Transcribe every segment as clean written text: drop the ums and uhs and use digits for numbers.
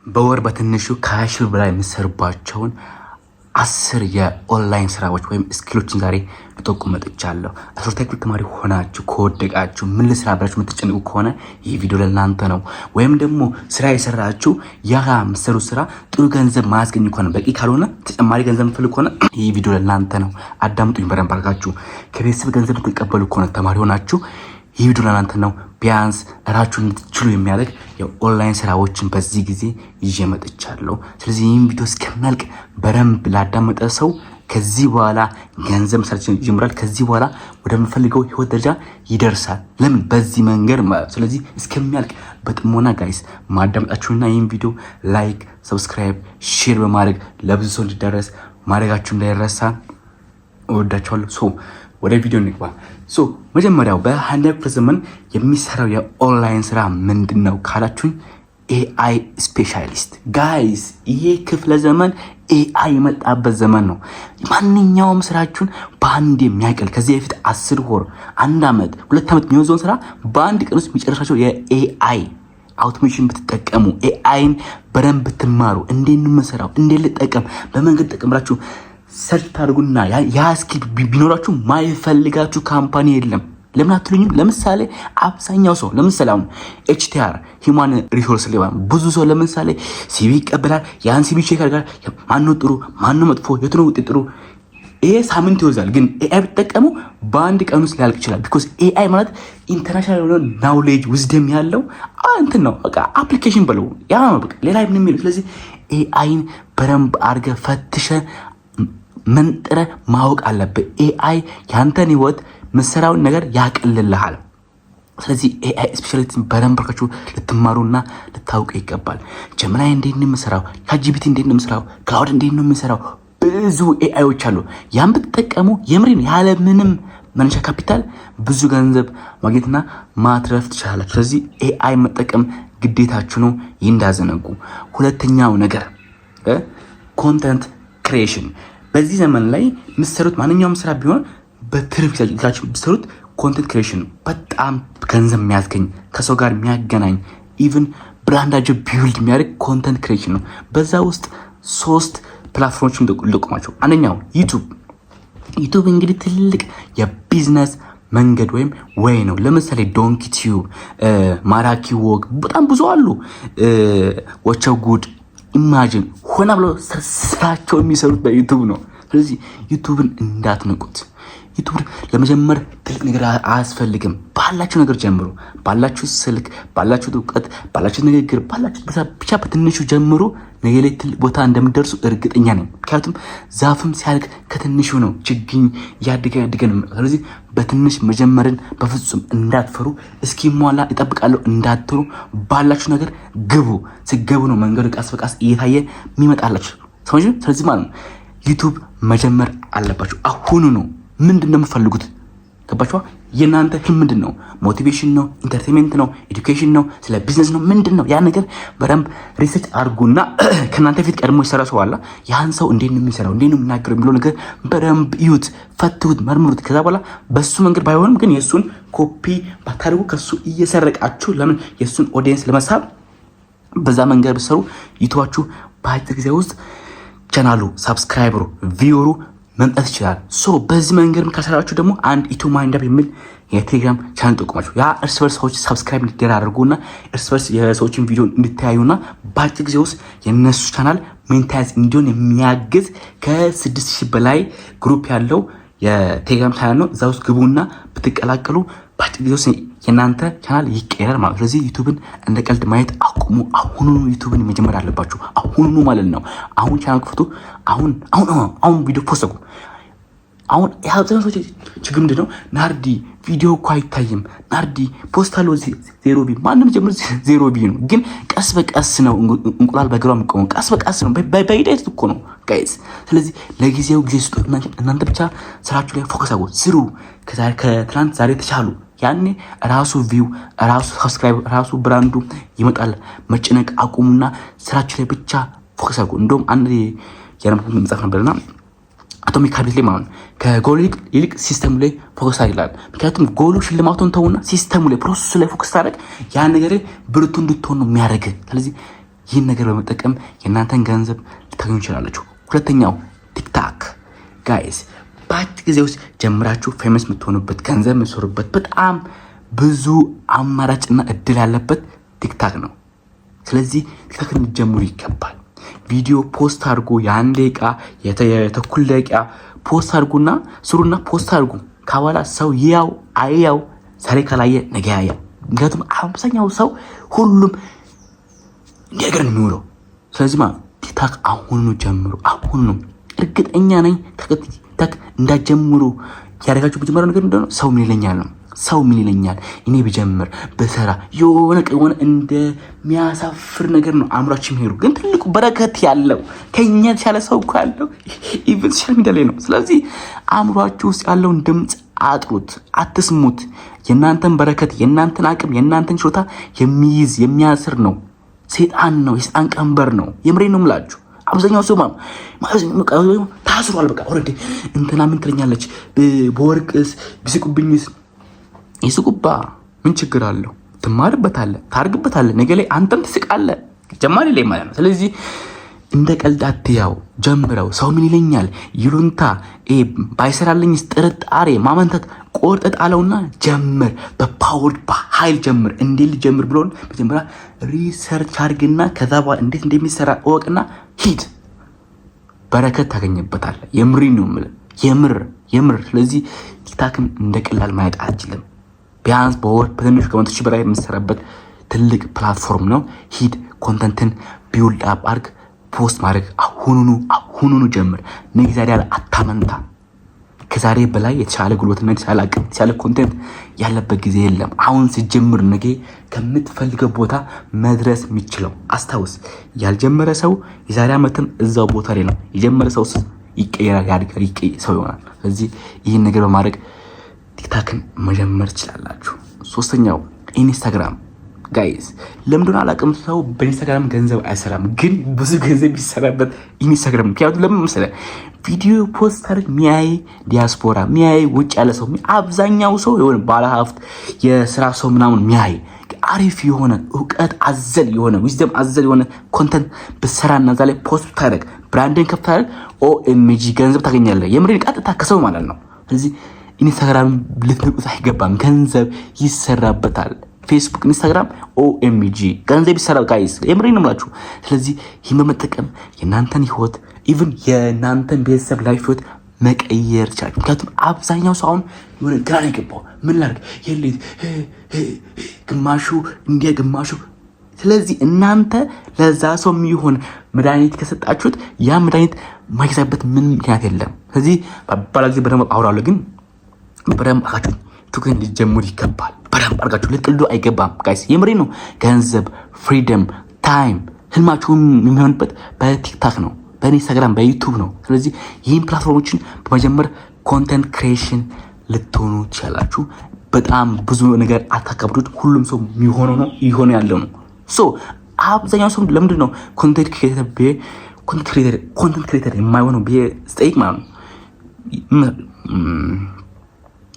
በወር በትንሹ ከ20 በላይ የሚሰሩባቸውን 10 የኦንላይን ስራዎች ወይም ስኪሎችን ዛሬ ልጠቁም መጥቻለሁ። አስርታ ክፍል ተማሪ ሆናችሁ ከወደቃችሁ ምን ልስራ ብላችሁ የምትጨንቁ ከሆነ ይህ ቪዲዮ ለእናንተ ነው። ወይም ደግሞ ስራ የሰራችሁ ያ የምትሰሩ ስራ ጥሩ ገንዘብ ማያስገኝ ከሆነ በቂ ካልሆነ ተጨማሪ ገንዘብ የምትፈልጉ ከሆነ ይህ ቪዲዮ ለእናንተ ነው። አዳምጡኝ በደንብ አድርጋችሁ። ከቤተሰብ ገንዘብ የምትቀበሉ ከሆነ ተማሪ ሆናችሁ ይህ ቪዲዮ ለእናንተ ነው። ቢያንስ እራችሁን እንድትችሉ የሚያደርግ የኦንላይን ስራዎችን በዚህ ጊዜ ይዤ መጥቻለሁ። ስለዚህ ይህን ቪዲዮ እስከሚያልቅ በደንብ ላዳመጠ ሰው ከዚህ በኋላ ገንዘብ መስራት ይጀምራል። ከዚህ በኋላ ወደምፈልገው ህይወት ደረጃ ይደርሳል። ለምን? በዚህ መንገድ ማለት። ስለዚህ እስከሚያልቅ በጥሞና ጋይስ ማዳመጣችሁና ይህን ቪዲዮ ላይክ፣ ሰብስክራይብ፣ ሼር በማድረግ ለብዙ ሰው እንዲደረስ ማድረጋችሁ እንዳይረሳ። እወዳችኋለሁ። ወደ ቪዲዮ እንግባ። መጀመሪያው በ21ኛው ክፍለ ዘመን የሚሰራው የኦንላይን ስራ ምንድነው ካላችሁኝ ኤአይ ስፔሻሊስት ጋይስ። ይሄ ክፍለ ዘመን ኤአይ የመጣበት ዘመን ነው። ማንኛውም ስራችሁን በአንድ የሚያቀል ከዚህ በፊት 10 ወር፣ 1 ዓመት፣ 2 ዓመት የሚወዘውን ስራ በአንድ ቀን ውስጥ የሚጨርሳቸው የኤአይ አውቶሜሽን ብትጠቀሙ፣ ኤአይን በደንብ ብትማሩ፣ እንዴት ነው የምሰራው፣ እንዴት ልጠቀም፣ በመንገድ ተጠቀምላችሁ ሰርች ታድርጉና ያ ስኪል ቢኖራችሁ ማይፈልጋችሁ ካምፓኒ የለም። ለምን አትሉኝም? ለምሳሌ አብዛኛው ሰው ለምሳሌ አሁን ኤችቲአር ሂውማን ሪሶርስ ሌባ ብዙ ሰው ለምሳሌ ሲቪ ይቀበላል። ያን ሲቪ ቼክ ያደርጋል። ማነው ጥሩ ማነው መጥፎ፣ የቱ ነው ውጤት ጥሩ። ይሄ ሳምንት ይወዛል። ግን ኤአይ ብትጠቀሙ በአንድ ቀን ውስጥ ሊያልቅ ይችላል። ቢኮዝ ኤአይ ማለት ኢንተርናሽናል የሆነ ናውሌጅ ዊዝደም ያለው እንትን ነው። በቃ አፕሊኬሽን በለው ያ ነው በቃ ሌላ ምንም የሚለው። ስለዚህ ኤአይን በደንብ አድርገህ ፈትሸህ መንጥረ ማወቅ አለብህ። ኤአይ ያንተን ህይወት መሰራውን ነገር ያቀልልሃል። ስለዚህ ኤአይ ስፔሻሊስት በደንብ አድርጋችሁ ልትማሩና ልታውቁ ይገባል። ጀሚናይ እንዴት ነው የምሰራው፣ ቻትጂፒቲ እንዴት ነው የምሰራው፣ ክላውድ እንዴት ነው የምሰራው፣ ብዙ ኤአይዎች አሉ። ያን ብትጠቀሙ የምሬን ያለ ምንም መነሻ ካፒታል ብዙ ገንዘብ ማግኘትና ማትረፍ ትችላላችሁ። ስለዚህ ኤአይ መጠቀም ግዴታችሁ ነው። ይህ እንዳዘነጉ። ሁለተኛው ነገር ኮንተንት ክሪኤሽን። በዚህ ዘመን ላይ የምትሰሩት ማንኛውም ስራ ቢሆን በትርፍ ጊዜያችሁ የምትሰሩት ኮንተንት ክሪኤሽን በጣም ገንዘብ የሚያስገኝ ከሰው ጋር የሚያገናኝ ኢቭን ብራንዳችሁ ቢውልድ የሚያደርግ ኮንተንት ክሪኤሽን ነው። በዛ ውስጥ 3 ፕላትፎርሞችን ልቆማቸው። አንደኛው ዩቱብ እንግዲህ ትልቅ የቢዝነስ መንገድ ወይም ወይ ነው። ለምሳሌ ዶንኪ ቲዩብ፣ ማራኪ ወግ በጣም ብዙ አሉ። ወቸው ጉድ ኢማጂን ሆና ብሎ ስራቸው የሚሰሩት በዩቱብ ነው። ስለዚህ ዩቱብን እንዳትነቁት። ዩቱብ ለመጀመር ትልቅ ነገር አያስፈልግም። ባላችሁ ነገር ጀምሩ። ባላችሁ ስልክ፣ ባላችሁ እውቀት፣ ባላችሁ ንግግር፣ ባላችሁ ብቻ በትንሹ ጀምሩ። ነገ ላይ ትልቅ ቦታ እንደምትደርሱ እርግጠኛ ነኝ። ምክንያቱም ዛፍም ሲያድግ ከትንሹ ነው። ችግኝ ያድገ ነው። ስለዚህ በትንሽ መጀመርን በፍጹም እንዳትፈሩ። እስኪሟላ እጠብቃለሁ እንዳትሩ። ባላችሁ ነገር ግቡ። ሲገቡ ነው መንገዱ ቀስ በቀስ እየታየ የሚመጣላችሁ ሰዎች። ስለዚህ ማለት ነው ዩቱብ መጀመር አለባችሁ አሁኑ ነው። ምንድን ነው የምትፈልጉት? ገባችኋ? የእናንተ ህልም ምንድን ነው? ሞቲቬሽን ነው? ኢንተርቴንመንት ነው? ኤዱኬሽን ነው? ስለ ቢዝነስ ነው? ምንድን ነው? ያ ነገር በደንብ ሪሰርች አድርጉና ከእናንተ ፊት ቀድሞ ይሰራ ሰው አለ። ያን ሰው እንዴት ነው የሚሰራው፣ እንዴት ነው የሚናገረው የሚለው ነገር በደንብ እዩት፣ ፈትሁት፣ መርምሩት። ከዛ በኋላ በሱ መንገድ ባይሆንም ግን የእሱን ኮፒ ባታደርጉ ከሱ እየሰረቃችሁ ለምን የእሱን ኦዲየንስ ለመሳብ በዛ መንገድ ብትሰሩ ዩቱባችሁ በአጭር ጊዜ ውስጥ ቻናሉ፣ ሰብስክራይበሩ፣ ቪወሩ መምጣት ይችላል። በዚህ መንገድ ካሰራችሁ ደግሞ አንድ ኢትዮ ማይንድ አፕ የሚል የቴሌግራም ቻናል ጠቁማችሁ ያ እርስ በርስ ሰዎች ሰብስክራይብ እንዲደራረጉና እርስ በርስ የሰዎችን ቪዲዮ እንድታዩና በአጭር ጊዜ ውስጥ የነሱ ቻናል ሜንታይዝ እንዲሆን የሚያግዝ ከ6000 በላይ ግሩፕ ያለው የቴሌግራም ቻናል ነው። እዛ ውስጥ ግቡና ብትቀላቀሉ በአጭር ጊዜ ውስጥ የእናንተ ቻናል ይቀየራል ማለት። ስለዚህ ዩቱብን እንደ ቀልድ ማየት አቁሙ። አሁኑኑ ዩቱብን መጀመር አለባችሁ። አሁኑኑ ማለት ነው። አሁን ቻናል ክፍቱ። አሁን ቪዲዮ ፖስት አቁሙ። አሁን ያብዛኛው ሰዎች ችግር ምንድን ነው? ናርዲ ቪዲዮ እኮ አይታይም፣ ናርዲ ፖስት አለው 0 ቢ። ማንም ጀምር 0 ቢ ነው። ግን ቀስ በቀስ ነው እንቁላል በግሯ የሚቆመው። ቀስ በቀስ ነው፣ በሂደት እኮ ነው ጋይስ። ስለዚህ ለጊዜው ጊዜ ስጡ። እናንተ ብቻ ስራችሁ ላይ ፎከስ አድርጉ፣ ስሩ። ከትናንት ዛሬ ተቻሉ። ያኔ ራሱ ቪው፣ ራሱ ሰብስክራይብ፣ ራሱ ብራንዱ ይመጣል። መጨነቅ አቁሙና ስራችሁ ላይ ብቻ ፎከስ አድርጉ። እንደውም አንድ የነበርኩት መጽሐፍ ነበርና አቶሚክ ሃቢት ላይ ማለት ከጎሉ ይልቅ ሲስተሙ ላይ ፎከስ አድርጋል። ምክንያቱም ጎሉ ሽልማቱን ተውና ሲስተሙ ላይ ፕሮሰሱ ላይ ፎከስ ታደርግ ያ ነገር ብርቱ እንድትሆን ነው የሚያደርግ። ስለዚህ ይህን ነገር በመጠቀም የእናንተን ገንዘብ ልታገኙ ይችላላችሁ። ሁለተኛው ቲክታክ ጋይስ፣ በአጭር ጊዜ ውስጥ ጀምራችሁ ፌመስ የምትሆኑበት ገንዘብ የምትሰሩበት በጣም ብዙ አማራጭና እድል ያለበት ቲክታክ ነው። ስለዚህ ቲክታክ እንጀምሩ ይገባል። ቪዲዮ ፖስት አድርጉ፣ የአንድ ደቂቃ የተኩል ደቂቃ ፖስት አድርጉና ስሩና ፖስት አድርጉ። ከኋላ ሰው ያው አያው ዛሬ ካላየ ነገ ያያል። ምክንያቱም አብዛኛው ሰው ሁሉም ነገር ነው የሚውለው። ስለዚህ ቲክታክ አሁኑ ጀምሩ። አሁኑ እርግጠኛ ነኝ ቲክታክ እንዳጀምሩ ያደረጋችሁ በጀመረው ነገር እንደሆነ ሰው ምን ይለኛል ነው። ሰው ምን ይለኛል እኔ ብጀምር በሰራ የሆነ እንደሚያሳፍር ነገር ነው አእምሯችን የሚሄዱ። ግን ትልቁ በረከት ያለው ከኛ የተሻለ ሰው እኮ ያለው ኢቭን ሶሻል ሚዲያ ላይ ነው። ስለዚህ አእምሯችሁ ውስጥ ያለውን ድምፅ አጥሩት፣ አትስሙት። የእናንተን በረከት፣ የእናንተን አቅም፣ የእናንተን ችሎታ የሚይዝ የሚያስር ነው ሰይጣን ነው። የሰይጣን ቀንበር ነው። የምሬን ነው የምላችሁ። አብዛኛው ሰው ታስሯል። በቃ ኦልሬዲ እንትና ምን ትለኛለች በወርቅስ ቢስቁብኝስ ይስቁባ፣ ምን ችግር አለው? ትማርበታለህ፣ ታርግበታለህ። ነገ ላይ አንተም ትስቃለህ ጀማሪ ላይ ማለት ነው። ስለዚህ እንደ ቀልድ አትያው፣ ጀምረው። ሰው ምን ይለኛል ይሉንታ ባይሰራልኝስ ጥርጣሬ ማመንታት ቆርጠጥ አለውና ጀምር። በፓወር በኃይል ጀምር። እንዴት ልጀምር ብሎን መጀመሪያ ሪሰርች አድርግና ከዛ በኋላ እንዴት እንደሚሰራ እወቅና ሂድ። በረከት ታገኝበታለህ። የምሪ ነው የምር የምር። ስለዚህ ቲክታክን እንደ ቀላል ማየት አልችልም። ቢያንስ በወር በትንሹ ከ100 ሺህ በላይ የምሰራበት ትልቅ ፕላትፎርም ነው። ሂድ፣ ኮንተንትን ቢውልድ አፕ አድርግ፣ ፖስት ማድረግ አሁኑኑ ጀምር። ነገ ዛሬ ያለ አታመንታ። ከዛሬ በላይ የተሻለ ጉልበትና የተሻለ አቅም የተሻለ ኮንቴንት ያለበት ጊዜ የለም። አሁን ሲጀምር ነገ ከምትፈልገው ቦታ መድረስ የሚችለው አስታውስ። ያልጀመረ ሰው የዛሬ ዓመትም እዛው ቦታ ላይ ነው። የጀመረ ሰው ይቀየራል፣ ያድጋል፣ ሰው ይሆናል። ስለዚህ ይህን ነገር በማድረግ ቲክታክን መጀመር ትችላላችሁ። ሶስተኛው ኢንስታግራም ጋይስ፣ ለምንድነው አላውቅም፣ ሰው በኢንስታግራም ገንዘብ አይሰራም፣ ግን ብዙ ገንዘብ ይሰራበት ኢንስታግራም። ምክንያቱም ለምን መሰለህ? ቪዲዮ ፖስት አድርግ ሚያይ ዲያስፖራ ሚያይ ውጭ ያለ ሰው፣ አብዛኛው ሰው የሆነ ባለሀብት የስራ ሰው ምናምን ሚያይ አሪፍ የሆነ እውቀት አዘል የሆነ ዊዝደም አዘል የሆነ ኮንተንት ብትሰራና እዛ ላይ ፖስት ብታደርግ ብራንድን ከፍ ታደርግ ኦኤምጂ ገንዘብ ታገኛለህ። የምሬን ቀጥታ ከሰው ማለት ነው። ስለዚህ ኢንስታግራም ልትንቁት አይገባም፣ ገንዘብ ይሰራበታል። ፌስቡክ፣ ኢንስታግራም ኦኤምጂ ገንዘብ ይሰራል ጋይስ፣ የምሬን ነው የምላችሁ። ስለዚህ ይህን በመጠቀም የእናንተን ህይወት ኢቭን የእናንተን ቤተሰብ ላይፍ ህይወት መቀየር ይችላል። ምክንያቱም አብዛኛው ሰው አሁን የሆነ ግራ ነው የገባው። ምን ላድርግ የሌት ግማሹ እንዲያ ግማሹ። ስለዚህ እናንተ ለዛ ሰው የሚሆን መድኃኒት ከሰጣችሁት ያ መድኃኒት ማይገዛበት ምን ምክንያት የለም። ስለዚህ ባላ ጊዜ በደንብ አውራለሁ፣ ግን በደንብ አርጋችሁ ትኩረት ሊጀምሩ ይገባል። በደንብ አርጋችሁ ልትቀልዱ አይገባም ጋይስ፣ የምሬ ነው። ገንዘብ፣ ፍሪደም፣ ታይም ህልማችሁ የሚሆንበት በቲክታክ ነው፣ በኢንስታግራም፣ በዩቱብ ነው። ስለዚህ ይህን ፕላትፎርሞችን በመጀመር ኮንተንት ክሪኤሽን ልትሆኑ ትችላላችሁ። በጣም ብዙ ነገር አታከብዱት። ሁሉም ሰው የሚሆነው ነው እየሆነ ያለው ነው። ሶ አብዛኛው ሰው ለምንድን ነው ኮንተንት ክሪኤተር የማይሆነው ብዬ ስጠይቅ ማለት ነው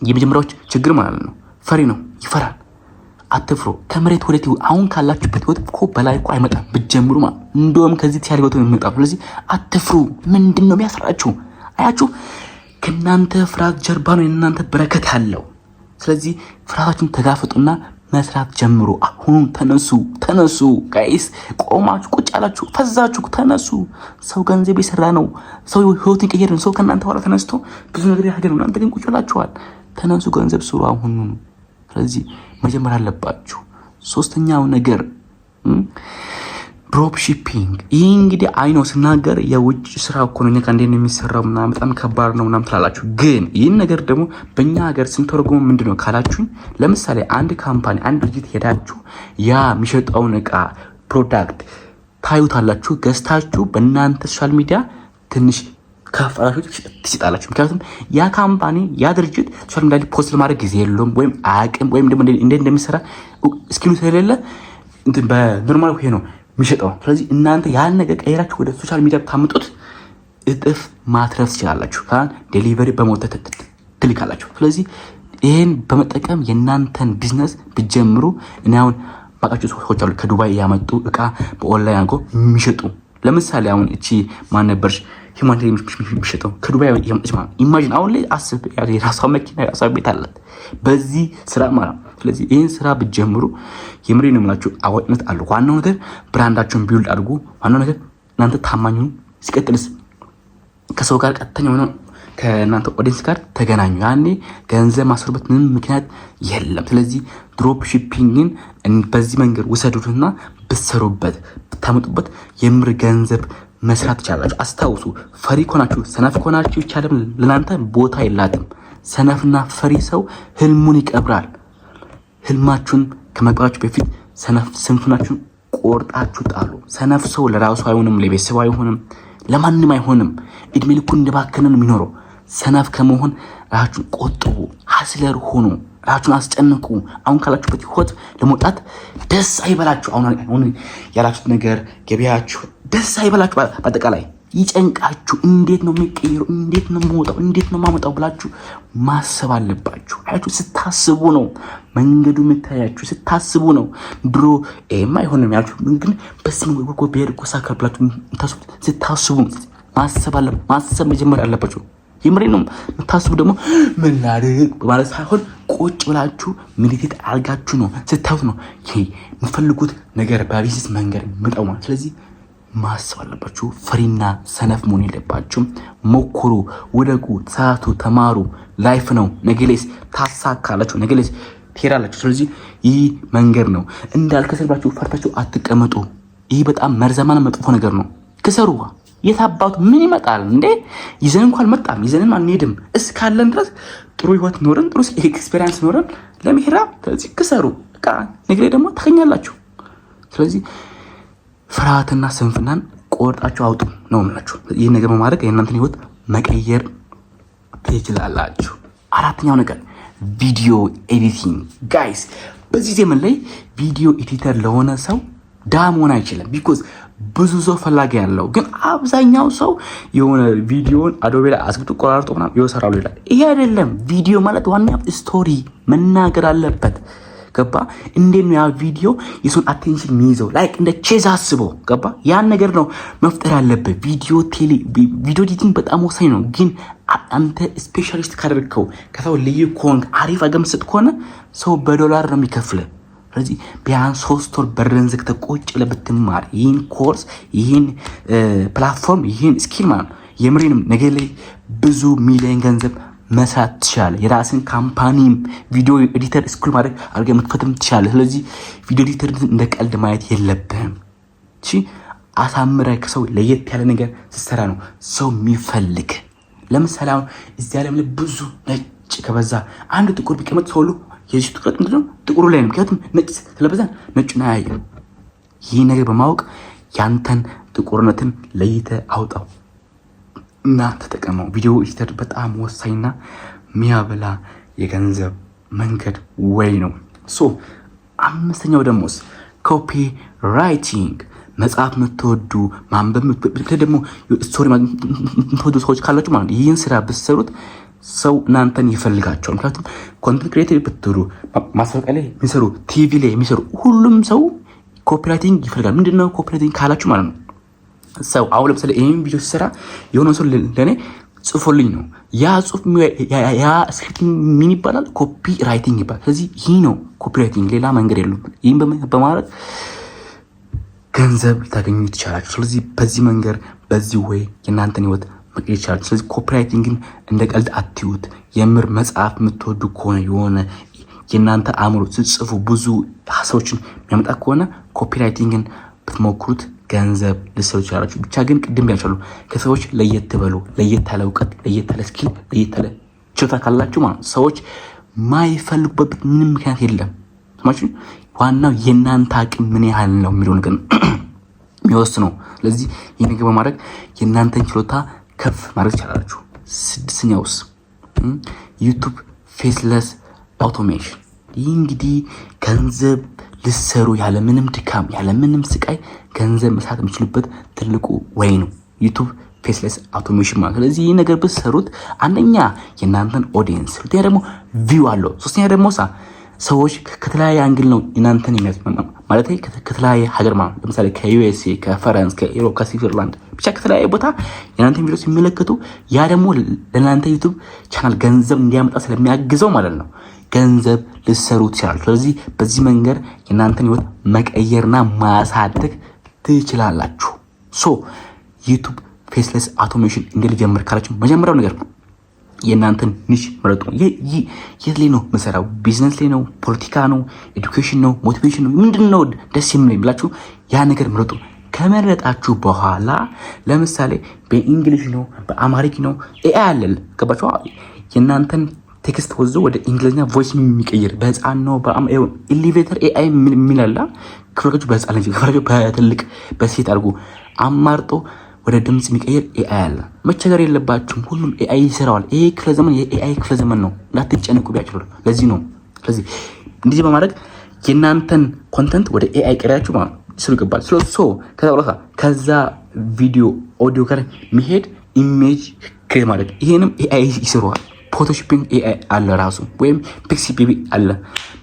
የመጀመሪያዎች ችግር ማለት ነው ፈሪ ነው፣ ይፈራል። አትፍሩ። ከመሬት ወደ አሁን ካላችሁበት ህይወት እኮ በላይ እኮ አይመጣም ብትጀምሩ ማለት እንደውም ከዚህ ተሻለ ህይወት ነው የሚመጣው። ስለዚህ አትፍሩ። ምንድን ነው የሚያስፈራችሁ? አያችሁ፣ ከእናንተ ፍርሃት ጀርባ ነው የእናንተ በረከት ያለው። ስለዚህ ፍርሃታችሁን ተጋፈጡና መስራት ጀምሩ። አሁን ተነሱ ጋይስ። ቆማችሁ ቁጭ ያላችሁ ፈዛችሁ ተነሱ። ሰው ገንዘብ የሰራ ነው፣ ሰው ህይወትን ቀየረ ነው። ሰው ከእናንተ ኋላ ተነስቶ ብዙ ነገር ያደርጋል። እናንተ ግን ቁጭ ብላችኋል። ተነሱ፣ ገንዘብ ስሩ አሁን። ስለዚህ መጀመር አለባችሁ። ሶስተኛው ነገር ድሮፕ ሺፒንግ። ይህ እንግዲህ አይኖ ስናገር የውጭ ስራ እኮ ነው፣ እንዴት ነው የሚሰራው ምናምን በጣም ከባድ ነው ምናምን ትላላችሁ። ግን ይህን ነገር ደግሞ በእኛ ሀገር ስንተረጉመው ምንድን ነው ካላችሁኝ፣ ለምሳሌ አንድ ካምፓኒ አንድ ድርጅት ሄዳችሁ ያ የሚሸጠውን እቃ ፕሮዳክት ታዩታላችሁ፣ ገዝታችሁ በእናንተ ሶሻል ሚዲያ ትንሽ ከፍራችሁ ትሽጣላችሁ። ምክንያቱም ያ ካምፓኒ ያ ድርጅት ሶሻል ሚዲያ ላይ ፖስት ለማድረግ ጊዜ የለውም ወይም አያውቅም ወይም ደግሞ እንዴት እንደሚሰራ ስኪሉ ስለሌለ እንትን በኖርማል ይሄ ነው የሚሸጠው። ስለዚህ እናንተ ያን ነገር ቀይራችሁ ወደ ሶሻል ሚዲያ ታምጡት እጥፍ ማትረፍ ትችላላችሁ። ዴሊቨሪ በመውጣት ትልካላችሁ። ስለዚህ ይሄን በመጠቀም የእናንተን ቢዝነስ ብትጀምሩ እኔ አሁን ማቃቸው ሰዎች አሉ ከዱባይ ያመጡ እቃ በኦንላይን አድርጎ የሚሸጡ። ለምሳሌ አሁን እቺ ማን ነበርሽ ሂማን የሚሸጠው ከዱባይ ያመጣች ማለት ኢማጂን። አሁን ላይ አስብ የራሷ መኪና የራሷ ቤት አላት በዚህ ስራ ማለት ነው። ስለዚህ ይህን ስራ ብትጀምሩ የምሬ ነው የምላችሁ አዋጭነት አለው። ዋናው ነገር ብራንዳቸውን ቢውልድ አድርጉ። ዋናው ነገር እናንተ ታማኙ። ሲቀጥልስ ከሰው ጋር ቀጥተኛ ሆነ ከእናንተ ኦዲየንስ ጋር ተገናኙ። ያኔ ገንዘብ ማስሩበት ምንም ምክንያት የለም። ስለዚህ ድሮፕ ሺፒንግን በዚህ መንገድ ውሰዱትና ብትሰሩበት ብታመጡበት የምር ገንዘብ መስራት ይቻላችሁ። አስታውሱ፣ ፈሪ ከሆናችሁ ሰነፍ ከሆናችሁ ይቻለም ለናንተ ቦታ የላትም። ሰነፍና ፈሪ ሰው ህልሙን ይቀብራል። ህልማችሁን ከመቅበራችሁ በፊት ስንፍናችሁን ቆርጣችሁ ጣሉ። ሰነፍ ሰው ለራሱ አይሆንም፣ ለቤተሰቡ አይሆንም፣ ለማንም አይሆንም። እድሜ ልኩን እንደባከነ ነው የሚኖረው። ሰነፍ ከመሆን ራሳችሁን ቆጥቡ። ሀስለር ሆኑ። ራሳችሁን አስጨንቁ። አሁን ካላችሁበት ህይወት ለመውጣት ደስ አይበላችሁ። አሁን ያላችሁት ነገር ገበያችሁ ደስ አይበላችሁ። በአጠቃላይ ይጨንቃችሁ። እንዴት ነው የሚቀየሩ? እንዴት ነው የምወጣው? እንዴት ነው የማመጣው ብላችሁ ማሰብ አለባችሁ። አያችሁ፣ ስታስቡ ነው መንገዱ የምታያችሁ። ስታስቡ ነው ድሮ አይሆንም ያላችሁ ግን በስም ወርቆ ብሄድ ኮሳከር ብላችሁ ስታስቡ ማሰብ መጀመር አለባችሁ። የምሬ ነው የምታስቡ ደግሞ ምን ላድርግ በማለት ሳይሆን ቁጭ ብላችሁ ሜዲቴት አድርጋችሁ ነው ስታዩት ነው ይሄ የምትፈልጉት ነገር በቢዝነስ መንገድ መጣው ማለት። ስለዚህ ማሰብ አለባችሁ። ፈሪና ሰነፍ መሆን የለባችሁም። ሞክሩ፣ ውደቁ፣ ተሳቱ፣ ተማሩ። ላይፍ ነው። ነገሌስ ታሳካላችሁ፣ ነገሌስ ትሄዳላችሁ። ስለዚህ ይህ መንገድ ነው። እንዳልከሰርባችሁ ፈርታችሁ አትቀመጡ። ይህ በጣም መርዘማና መጥፎ ነገር ነው። ክሰሩ። የታባቱ ምን ይመጣል እንዴ? ይዘን እንኳን መጣም ይዘንም አንሄድም። እስካለን ድረስ ጥሩ ህይወት ኖረን ጥሩ ኤክስፔሪንስ ኖረን ለመሄራ ስለዚህ ክሰሩ። በቃ ነገሌ ደግሞ ታገኛላችሁ። ስለዚህ ፍርሃትና ስንፍናን ቆርጣችሁ አውጡ ነው የምላችሁ። ይህን ነገር በማድረግ የእናንተን ህይወት መቀየር ትችላላችሁ። አራተኛው ነገር ቪዲዮ ኤዲቲንግ። ጋይስ በዚህ ዘመን ላይ ቪዲዮ ኤዲተር ለሆነ ሰው ድሃ መሆን አይችልም። ቢኮዝ ብዙ ሰው ፈላጊ ያለው ግን አብዛኛው ሰው የሆነ ቪዲዮን አዶቤ ላይ አስግቶ ቆራርጦ ምናምን ይወሰራሉ ይላል። ይሄ አይደለም። ቪዲዮ ማለት ዋና ስቶሪ መናገር አለበት። ገባ? እንዴት ነው ያ ቪዲዮ የሱን አቴንሽን የሚይዘው? ላይክ እንደ ቼዝ አስቦ ገባ? ያን ነገር ነው መፍጠር ያለበት። ቪዲዮ ኤዲቲንግ በጣም ወሳኝ ነው። ግን አንተ ስፔሻሊስት ካደረግከው ከሰው ልዩ ከሆንክ አሪፍ አገምስጥ ከሆነ ሰው በዶላር ነው የሚከፍል። ስለዚህ ቢያንስ 3 ወር በርን ዘግተህ ቁጭ ብለህ ብትማር ይህን ኮርስ ይህን ፕላትፎርም ይህን ስኪል ማለት የምሬንም ነገ ላይ ብዙ ሚሊዮን ገንዘብ መስራት ትችላለህ። የራስን ካምፓኒም ቪዲዮ ኤዲተር ስኩል ማድረግ አድርገህ መክፈትም ትችላለህ። ስለዚህ ቪዲዮ ኤዲተር እንደ ቀልድ ማየት የለብህም። እሺ፣ አሳምረህ ከሰው ለየት ያለ ነገር ስትሰራ ነው ሰው የሚፈልግ። ለምሳሌ አሁን እዚህ ዓለም ላይ ብዙ ነጭ ከበዛ አንድ ጥቁር ቢቀመጥ ሰው ሁሉ የዚህ ትኩረት ምንድነው? ጥቁሩ ላይ ነው። ምክንያቱም ነጭ ስለበዛ ነጩን አያየም። ይህ ነገር በማወቅ ያንተን ጥቁርነትን ለይተህ አውጣው እና ተጠቀመው። ቪዲዮ ኤዲተር በጣም ወሳኝና ሚያበላ የገንዘብ መንገድ ወይ ነው። አምስተኛው ደሞስ ኮፒ ራይቲንግ። መጽሐፍ የምትወዱ ማንበብ ደግሞ ስቶሪ የምትወዱ ሰዎች ካላችሁ ማለት ይህን ስራ ብትሰሩት ሰው እናንተን ይፈልጋቸዋል። ምክንያቱም ኮንተንት ክሬተር ብትሉ ማስታወቂያ ላይ የሚሰሩ ቲቪ ላይ የሚሰሩ ሁሉም ሰው ኮፒራይቲንግ ይፈልጋል። ምንድነው ኮፒራይቲንግ ካላችሁ ማለት ነው ሰው አሁን ለምሳሌ ይሄን ቪዲዮ ሲሰራ የሆነ ሰው ለኔ ጽፎልኝ ነው ያ ጽሁፍ ያ ስክሪፕት ምን ይባላል? ኮፒ ራይቲንግ ይባላል። ስለዚህ ይሄ ነው ኮፒ ራይቲንግ፣ ሌላ መንገድ የለውም። ይሄን በማድረግ ገንዘብ ልታገኙ ትችላላችሁ። ስለዚህ በዚህ መንገድ በዚህ ወይ የእናንተን ህይወት መቀየር ይችላል። ስለዚህ ኮፒ ራይቲንግን እንደ ቀልድ አትዩት። የምር መጽሐፍ የምትወዱ ከሆነ የሆነ የእናንተ አእምሮ ጽፉ ብዙ ሀሳቦችን የሚያመጣ ከሆነ ኮፒ ራይቲንግን ብትሞክሩት ገንዘብ ልሰሩ ይችላላችሁ። ብቻ ግን ቅድም ያቻሉ ከሰዎች ለየት በሉ። ለየት ያለ እውቀት፣ ለየት ያለ ስኪል፣ ለየት ያለ ችሎታ ካላችሁ ማለት ሰዎች ማይፈልጉበት ምንም ምክንያት የለም። ሰማችሁ? ዋናው የእናንተ አቅም ምን ያህል ነው የሚለው ነገር የሚወስነው። ስለዚህ ይህ ነገር በማድረግ የእናንተን ችሎታ ከፍ ማድረግ ይችላላችሁ። ስድስተኛውስ ዩቱብ ፌስለስ አውቶሜሽን። ይህ እንግዲህ ገንዘብ ልሰሩ ያለምንም ድካም ያለምንም ስቃይ ገንዘብ መስራት የምችሉበት ትልቁ ወይ ነው ዩቱብ ፌስለስ አውቶሜሽን ማለት። ስለዚህ ይህ ነገር ብትሰሩት አንደኛ የእናንተን ኦዲየንስ፣ ሁለተኛ ደግሞ ቪው አለው፣ ሶስተኛ ደግሞ ሰዎች ከተለያየ አንግል ነው እናንተን የሚያዝናናው ማለት ከተለያየ ሀገር ማለት ለምሳሌ ከዩኤስኤ፣ ከፈረንስ፣ ከኢሮፕ፣ ከስዊዘርላንድ ብቻ ከተለያየ ቦታ የእናንተን ቪዲዮ ሲመለከቱ ያ ደግሞ ለእናንተ ዩቱብ ቻናል ገንዘብ እንዲያመጣ ስለሚያግዘው ማለት ነው ገንዘብ ልሰሩ ትችላላችሁ። ስለዚህ በዚህ መንገድ የእናንተን ህይወት መቀየርና ማሳደግ ትችላላችሁ። ሶ ዩቱብ ፌስለስ አውቶሜሽን እንዴት ልጀምር ካላችሁ መጀመሪያው ነገር የእናንተን ኒሽ ምረጡ። የት ላይ ነው መሰራው? ቢዝነስ ላይ ነው? ፖለቲካ ነው? ኤዱኬሽን ነው? ሞቲቬሽን ነው? ምንድነው ደስ የሚለኝ ብላችሁ ያ ነገር ምረጡ። ከመረጣችሁ በኋላ ለምሳሌ በእንግሊሽ ነው በአማሪክ ነው ኤአይ አለ ገባችሁ? የእናንተን ቴክስት ወዞ ወደ እንግሊዝኛ ቮይስ የሚቀይር በህፃን ነው ኤሊቬተር ኤአይ የሚላላ ክፍሎቹ በህፃን ልጅ ክፍሎቹ በትልቅ በሴት አድርጎ አማርጦ ወደ ድምጽ የሚቀይር ኤአይ አለ። መቸገር የለባችሁም። ሁሉም ኤአይ ይሰራዋል። ይሄ ክፍለ ዘመን የኤአይ ክፍለ ዘመን ነው። እንዳትጨነቁ ቢያችሉ ለዚህ ነው። ስለዚህ እንደዚህ በማድረግ የእናንተን ኮንተንት ወደ ኤአይ ቀሪያችሁ ማለት ስሉ ይገባል። ከዛ ቪዲዮ ኦዲዮ ጋር የሚሄድ ኢሜጅ ክሬት ማድረግ ይሄንም ኤአይ ይሰራዋል። ፎቶሾፒንግ ኤአይ አለ ራሱ ወይም ፒክሲቤቢ አለ።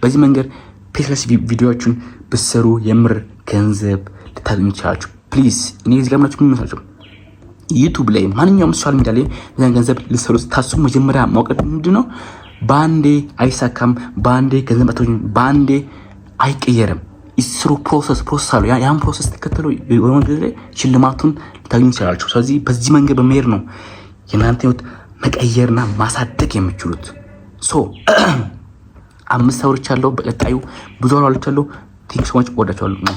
በዚህ መንገድ ፌስለስ ቪዲዮዎችን ብትሰሩ የምር ገንዘብ ልታገኙ ትችላላችሁ። ፕሊዝ እኔ እዚህ ጋር ምናችሁ ምን ይመስላችሁ? ዩቱብ ላይ ማንኛውም ሶሻል ሚዲያ ላይ ገንዘብ ልትሰሩ ስታስቡ መጀመሪያ ማወቅ ምንድነው? በአንዴ አይሳካም። በአንዴ ገንዘብ አትሆንም። በአንዴ አይቀየርም። ኢስሩ ፕሮሰስ አለው። ያን ፕሮሰስ ተከተሉ የሆነ ጊዜ ሽልማቱን ልታገኙ ትችላላችሁ። ስለዚህ በዚህ መንገድ በመሄድ ነው የእናንተ ህይወት መቀየርና ማሳደግ የምችሉት። ሶ 5 ሰዎች አለው። በቀጣዩ ብዙ አሏልቻለሁ። ቲንክ ሶ ማች ወዳችኋለሁ።